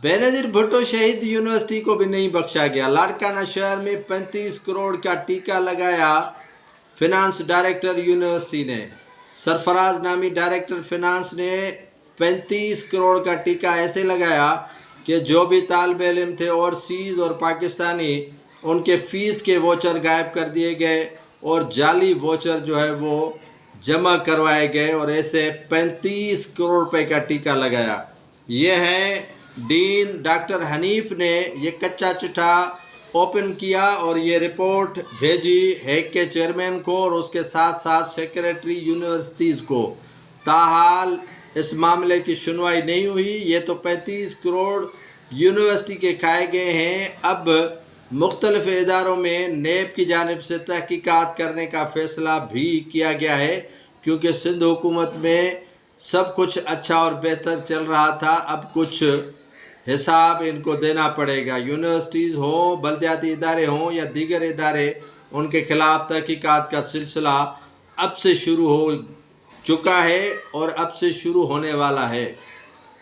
بینظیر بھٹو شہید یونیورسٹی کو بھی نہیں بخشا گیا۔ لاڑکانہ شہر میں 35 کروڑ کا ٹیکہ لگایا فنانس ڈائریکٹر یونیورسٹی نے۔ سرفراز نامی ڈائریکٹر فنانس نے 35 کروڑ کا ٹیکہ ایسے لگایا کہ جو بھی طالب علم تھے اوورسیز اور پاکستانی، ان کے فیس کے ووچر غائب کر دیے گئے اور جعلی ووچر جو ہے وہ جمع کروائے گئے، اور ایسے 35 کروڑ روپے کا ٹیکہ لگایا۔ یہ ہے ڈین ڈاکٹر حنیف نے یہ کچا چٹھا اوپن کیا اور یہ رپورٹ بھیجی ہیک کے چیئرمین کو اور اس کے ساتھ ساتھ سیکریٹری یونیورسٹیز کو۔ تاحال اس معاملے کی سنوائی نہیں ہوئی۔ یہ تو 35 کروڑ یونیورسٹی کے کھائے گئے ہیں۔ اب مختلف اداروں میں نیب کی جانب سے تحقیقات کرنے کا فیصلہ بھی کیا گیا ہے، کیونکہ سندھ حکومت میں سب کچھ اچھا اور بہتر چل رہا تھا۔ اب کچھ حساب ان کو دینا پڑے گا۔ یونیورسٹیز ہوں، بلدیاتی ادارے ہوں یا دیگر ادارے، ان کے خلاف تحقیقات کا سلسلہ اب سے شروع ہو چکا ہے اور اب سے شروع ہونے والا ہے۔